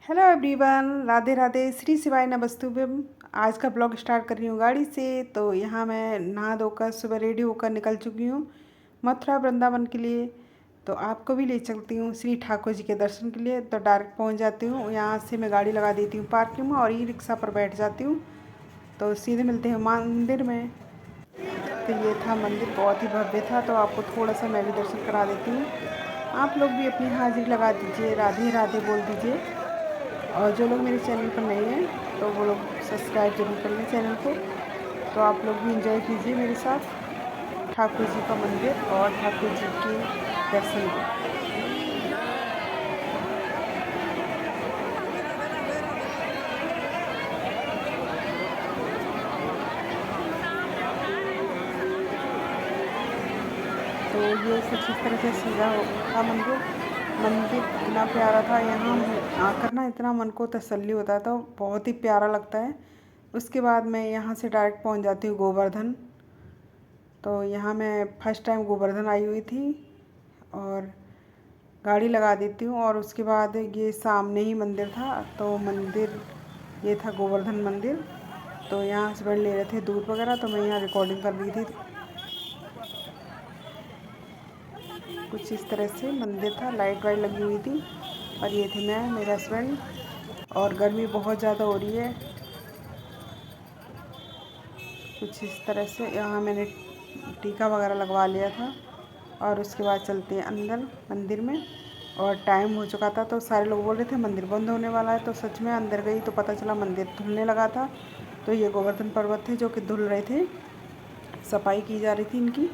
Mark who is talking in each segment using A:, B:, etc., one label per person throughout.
A: Hello everyone, Radhe Radhe, Shri शिवाय नमस्तुभ्यम। आज का ब्लॉग स्टार्ट कर रही हूँ गाड़ी से। तो यहाँ मैं नहा धोकर सुबह रेडी होकर निकल चुकी हूँ मथुरा वृंदावन के लिए। तो आपको भी ले चलती हूँ श्री ठाकुर जी के दर्शन के लिए। तो डायरेक्ट पहुँच जाती हूँ, यहाँ से मैं गाड़ी लगा देती हूँ पार्किंग में और ई रिक्शा पर बैठ जाती हूँ। तो सीधे मिलते हैं मंदिर में। तो ये था मंदिर, बहुत ही भव्य था। तो आपको थोड़ा सा मैं भी दर्शन करा देती हूँ। आप लोग भी अपनी हाजिरी लगा दीजिए, राधे राधे बोल दीजिए। और जो लोग मेरे चैनल पर नए हैं तो वो लोग सब्सक्राइब जरूर कर लें चैनल को। तो आप लोग भी एंजॉय कीजिए मेरे साथ ठाकुर जी का मंदिर और ठाकुर जी के दर्शन को। तो ये कुछ इस तरह से सजा था मंदिर। मंदिर इतना प्यारा था, यहाँ आकर ना इतना मन को तसल्ली होता था, बहुत ही प्यारा लगता है। उसके बाद मैं यहाँ से डायरेक्ट पहुँच जाती हूँ गोवर्धन। तो यहाँ मैं फ़र्स्ट टाइम गोवर्धन आई हुई थी और गाड़ी लगा देती हूँ। और उसके बाद ये सामने ही मंदिर था। तो मंदिर ये था गोवर्धन मंदिर। तो यहाँ हस्बैंड ले रहे थे दूध वगैरह, तो मैं यहाँ रिकॉर्डिंग कर रही थी। कुछ इस तरह से मंदिर था, लाइट वाइट लगी हुई थी। और ये थे मैं, मेरे हस्बैंड। और गर्मी बहुत ज़्यादा हो रही है। कुछ इस तरह से यहाँ मैंने टीका वगैरह लगवा लिया था। और उसके बाद चलते हैं अंदर मंदिर में। और टाइम हो चुका था, तो सारे लोग बोल रहे थे मंदिर बंद होने वाला है। तो सच में अंदर गई तो पता चला मंदिर धुलने लगा था। तो ये गोवर्धन पर्वत थे जो कि धुल रहे थे, सफाई की जा रही थी इनकी।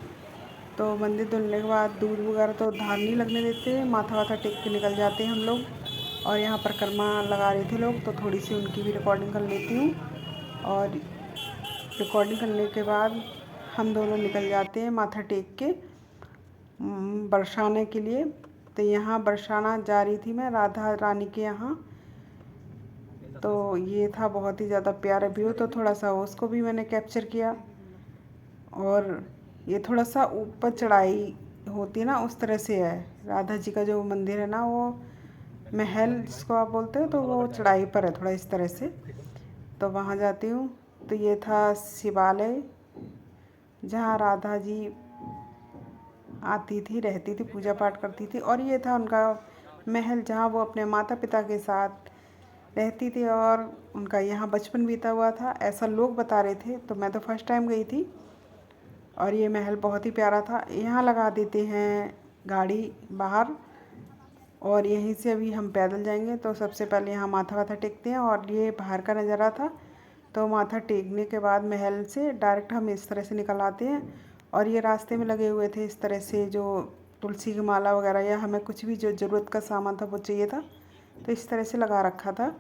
A: तो मंदिर धुलने के बाद दूध वगैरह तो धार नहीं लगने देते, माथा वाथा टेक के निकल जाते हैं हम लोग। और यहाँ परिक्रमा लगा रहे थे लोग, तो थोड़ी सी उनकी भी रिकॉर्डिंग कर लेती हूँ। और रिकॉर्डिंग करने के बाद हम दोनों निकल जाते हैं माथा टेक के बरसाने के लिए। तो यहाँ बरसाना जा रही थी मैं राधा रानी के यहाँ। तो ये था बहुत ही ज़्यादा प्यारा व्यू, तो थोड़ा सा उसको भी मैंने कैप्चर किया। और ये थोड़ा सा ऊपर चढ़ाई होती है ना, उस तरह से है। राधा जी का जो मंदिर है ना, वो महल जिसको आप बोलते हो, तो वो चढ़ाई पर है थोड़ा इस तरह से। तो वहाँ जाती हूँ। तो ये था शिवालय जहाँ राधा जी आती थी, रहती थी, पूजा पाठ करती थी। और ये था उनका महल जहाँ वो अपने माता पिता के साथ रहती थी। और उनका यहाँ बचपन बीता हुआ था, ऐसा लोग बता रहे थे। तो मैं तो फर्स्ट टाइम गई थी। और ये महल बहुत ही प्यारा था। यहाँ लगा देते हैं गाड़ी बाहर, और यहीं से अभी हम पैदल जाएंगे। तो सबसे पहले यहाँ माथा वाथा टेकते हैं। और ये बाहर का नज़ारा था। तो माथा टेकने के बाद महल से डायरेक्ट हम इस तरह से निकल आते हैं। और ये रास्ते में लगे हुए थे इस तरह से, जो तुलसी की माला वगैरह या हमें कुछ भी जो ज़रूरत का सामान था वो चाहिए था, तो इस तरह से लगा रखा था।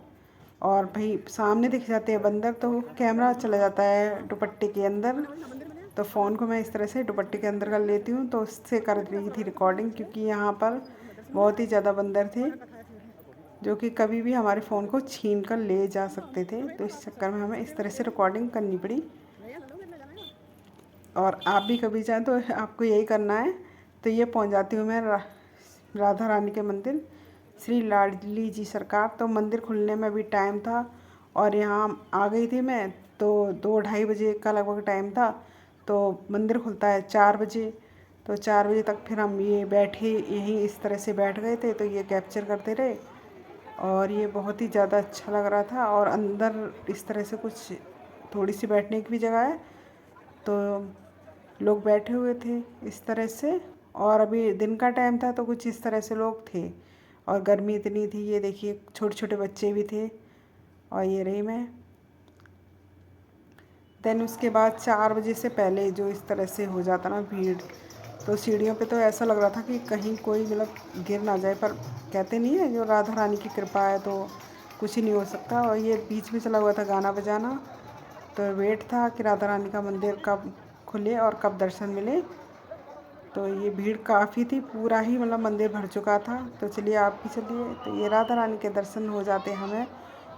A: और भाई सामने दिख जाते हैं बंदर, तो कैमरा चला जाता है दुपट्टे के अंदर। तो फ़ोन को मैं इस तरह से दुपट्टे के अंदर कर लेती हूँ। तो उससे कर रही थी रिकॉर्डिंग, क्योंकि यहाँ पर बहुत ही ज़्यादा बंदर थे जो कि कभी भी हमारे फ़ोन को छीन कर ले जा सकते थे। तो इस चक्कर में हमें इस तरह से रिकॉर्डिंग करनी पड़ी। और आप भी कभी जाएँ तो आपको यही करना है। तो ये पहुँच जाती हूँ मैं राधा रानी के मंदिर, श्री लाडली जी सरकार। तो मंदिर खुलने में भी टाइम था। और यहाँ आ गई थी मैं, तो 2-2:30 बजे का लगभग टाइम था। तो मंदिर खुलता है 4 बजे। तो 4 बजे तक फिर हम ये बैठे, यहीं इस तरह से बैठ गए थे। तो ये कैप्चर करते रहे। और ये बहुत ही ज़्यादा अच्छा लग रहा था। और अंदर इस तरह से कुछ थोड़ी सी बैठने की भी जगह है। तो लोग बैठे हुए थे इस तरह से। और अभी दिन का टाइम था, तो कुछ इस तरह से लोग थे। और गर्मी इतनी थी, ये देखिए छोटे छोटे बच्चे भी थे। और ये रही मैं। देन उसके बाद 4 बजे से पहले जो इस तरह से हो जाता ना भीड़, तो सीढ़ियों पे तो ऐसा लग रहा था कि कहीं कोई मतलब गिर ना जाए। पर कहते नहीं है, जो राधा रानी की कृपा है तो कुछ ही नहीं हो सकता। और ये बीच में चला हुआ था गाना बजाना। तो वेट था कि राधा रानी का मंदिर कब खुले और कब दर्शन मिले। तो ये भीड़ काफ़ी थी, पूरा ही मतलब मंदिर भर चुका था। तो चलिए आप भी चलिए। तो ये राधा रानी के दर्शन हो जाते हमें।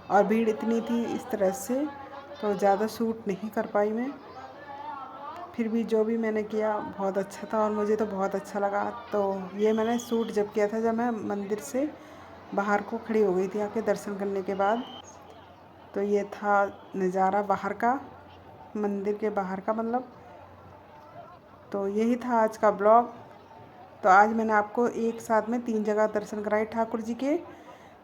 A: और भीड़ इतनी थी इस तरह से, तो ज़्यादा शूट नहीं कर पाई मैं। फिर भी जो भी मैंने किया बहुत अच्छा था और मुझे तो बहुत अच्छा लगा। तो ये मैंने शूट जब किया था, जब मैं मंदिर से बाहर को खड़ी हो गई थी आके दर्शन करने के बाद। तो ये था नज़ारा बाहर का, मंदिर के बाहर का मतलब। तो यही था आज का ब्लॉग। तो आज मैंने आपको एक साथ में 3 जगह दर्शन कराए, ठाकुर जी के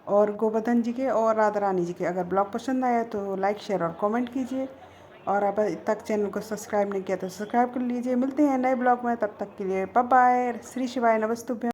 A: और गोवर्धन जी के और राधा रानी जी के। अगर ब्लॉग पसंद आया तो लाइक शेयर और कमेंट कीजिए, और अब तक चैनल को सब्सक्राइब नहीं किया तो सब्सक्राइब कर लीजिए। मिलते हैं नए ब्लॉग में, तब तक के लिए बाय बाय। श्री शिवाय नमस्तुभ्यं।